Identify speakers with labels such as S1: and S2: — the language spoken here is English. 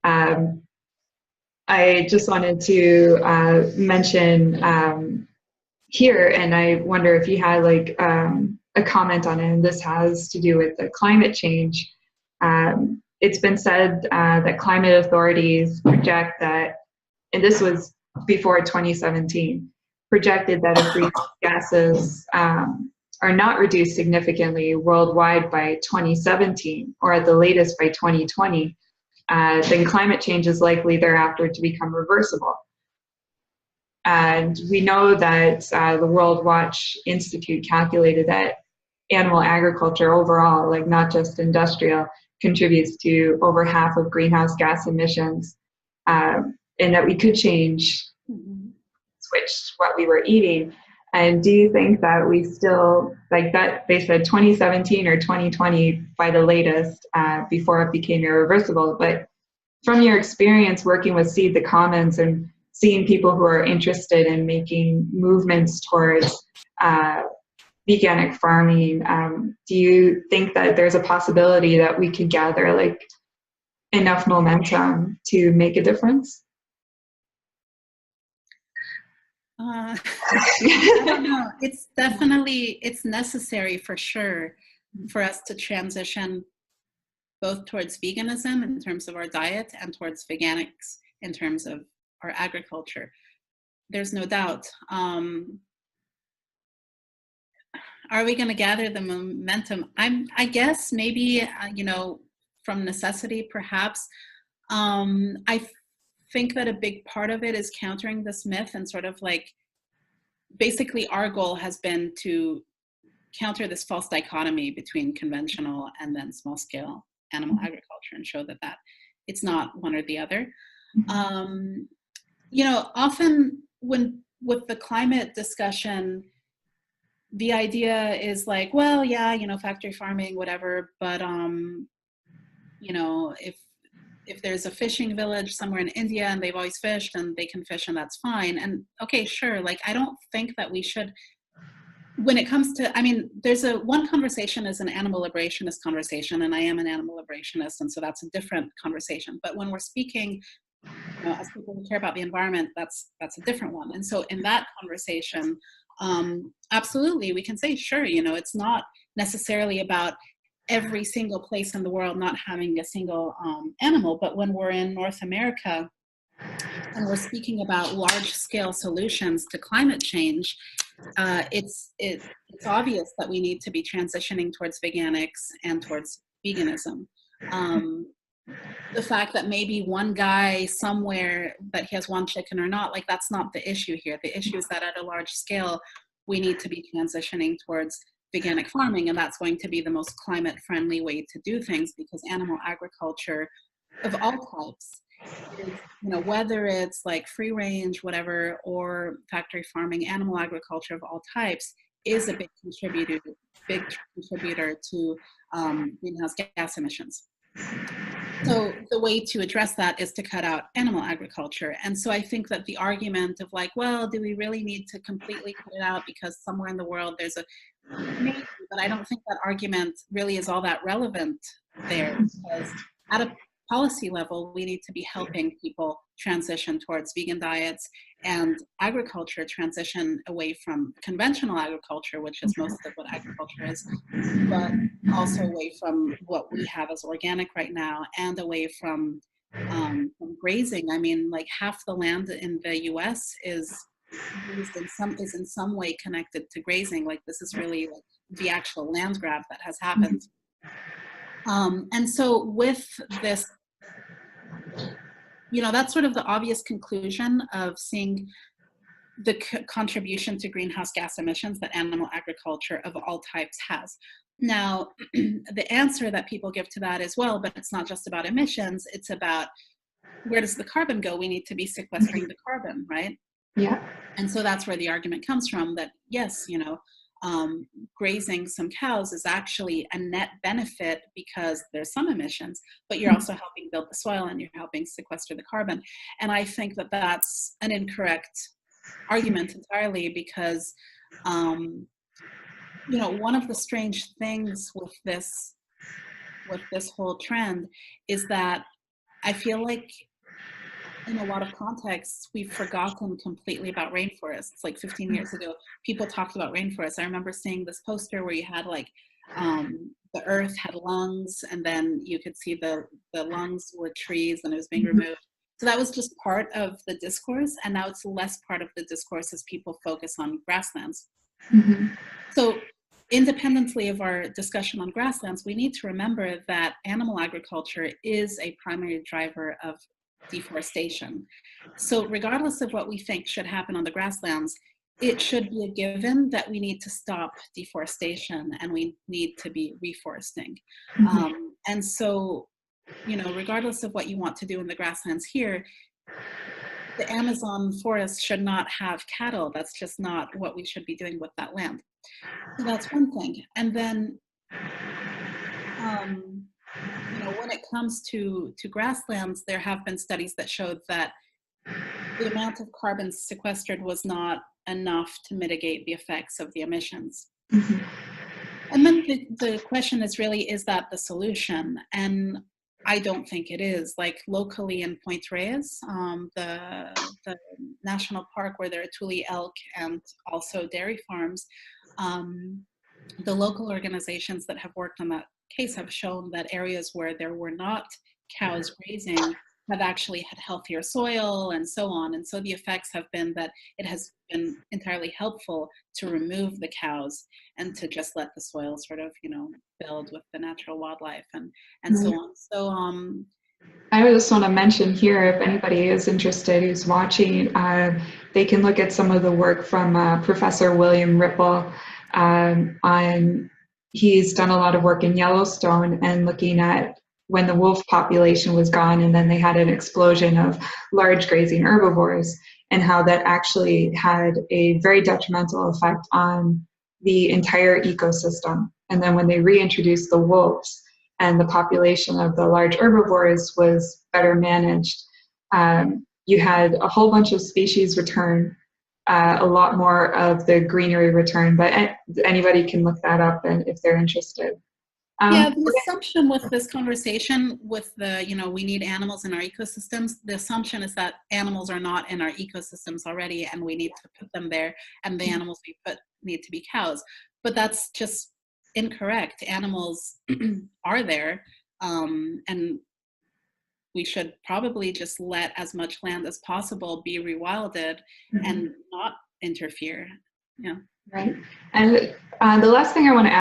S1: I just wanted to mention here, and I wonder if you had like a comment on it, and this has to do with the climate change. It's been said that climate authorities project that, and this was before 2017, projected that if greenhouse gases are not reduced significantly worldwide by 2017, or at the latest by 2020, then climate change is likely thereafter to become reversible. And we know that the World Watch Institute calculated that animal agriculture overall, like not just industrial, contributes to over half of greenhouse gas emissions, and that we could change, switch what we were eating. And do you think that we still, like that, they said 2017 or 2020 by the latest, before it became irreversible, but from your experience working with Seed the Commons and seeing people who are interested in making movements towards veganic farming, do you think that there's a possibility that we could gather like enough momentum to make a difference?
S2: I don't know. It's necessary for sure for us to transition both towards veganism in terms of our diet and towards veganics in terms of our agriculture. There's no doubt. Are we going to gather the momentum? I guess maybe, from necessity, perhaps. I think that a big part of it is countering this myth, and sort of like, basically our goal has been to counter this false dichotomy between conventional and then small scale animal agriculture, and show that it's not one or the other. Often with the climate discussion, the idea is like, well, yeah, factory farming, whatever, but if there's a fishing village somewhere in India and they've always fished and they can fish and that's fine. And okay, sure. Like, I don't think that we should, when it comes to, there's one conversation is an animal liberationist conversation, and I am an animal liberationist, and so that's a different conversation. But when we're speaking, as people who care about the environment, that's a different one. And so in that conversation, absolutely, we can say, sure, it's not necessarily about every single place in the world not having a single animal, but when we're in North America and we're speaking about large-scale solutions to climate change, it's obvious that we need to be transitioning towards veganics and towards veganism. The fact that maybe one guy somewhere, that he has one chicken or not, like, that's not the issue here. The issue is that at a large scale, we need to be transitioning towards veganic farming, and that's going to be the most climate-friendly way to do things, because animal agriculture of all types is, whether it's like free range, whatever, or factory farming, animal agriculture of all types is a big contributor to greenhouse gas emissions. So the way to address that is to cut out animal agriculture. And so I think that the argument of like, well, do we really need to completely cut it out because somewhere in the world there's maybe, but I don't think that argument really is all that relevant there, because at a policy level, we need to be helping people transition towards vegan diets and agriculture transition away from conventional agriculture, which is most of what agriculture is, but also away from what we have as organic right now, and away from grazing. Like half the land in the US is in some way connected to grazing. Like, this is really like the actual land grab that has happened. And so with this, that's sort of the obvious conclusion of seeing the contribution to greenhouse gas emissions that animal agriculture of all types has. Now, the answer that people give to that is, well, but it's not just about emissions, it's about where does the carbon go? We need to be sequestering the carbon, right?
S1: Yeah.
S2: And so that's where the argument comes from, that yes, grazing some cows is actually a net benefit because there's some emissions, but you're also helping build the soil and you're helping sequester the carbon. And I think that that's an incorrect argument entirely, because one of the strange things with this whole trend is that I feel like in a lot of contexts, we've forgotten completely about rainforests. Like 15 years ago, people talked about rainforests. I remember seeing this poster where you had like the earth had lungs, and then you could see the lungs were trees and it was being removed. So that was just part of the discourse, and now it's less part of the discourse as people focus on grasslands.
S1: Mm-hmm.
S2: So independently of our discussion on grasslands, we need to remember that animal agriculture is a primary driver of deforestation. So regardless of what we think should happen on the grasslands, it should be a given that we need to stop deforestation and we need to be reforesting. And so, you know, regardless of what you want to do in the grasslands here, the Amazon forest should not have cattle. That's just not what we should be doing with that land. So that's one thing. And then, you know, when it comes to grasslands, there have been studies that showed that the amount of carbon sequestered was not enough to mitigate the effects of the emissions. And then the question is really, is that the solution? And I don't think it is. Like locally in Point Reyes, the national park where there are Tule elk and also dairy farms, the local organizations that have worked on that case have shown that areas where there were not cows grazing have actually had healthier soil and so on. And so the effects have been that it has been entirely helpful to remove the cows and to just let the soil sort of, you know, build with the natural wildlife and so on. So
S1: I just want to mention here, if anybody is interested who's watching, they can look at some of the work from Professor William Ripple on, he's done a lot of work in Yellowstone and looking at when the wolf population was gone and then they had an explosion of large grazing herbivores and how that actually had a very detrimental effect on the entire ecosystem. And then when they reintroduced the wolves, and the population of the large herbivores was better managed, you had a whole bunch of species return, a lot more of the greenery return, but anybody can look that up and if they're interested.
S2: Yeah, the assumption with this conversation with the, you know, we need animals in our ecosystems, the assumption is that animals are not in our ecosystems already and we need to put them there, and the animals we put need to be cows. But that's just incorrect. Animals are there, and we should probably just let as much land as possible be rewilded and not interfere. Yeah.
S1: Right. And the last thing I want to add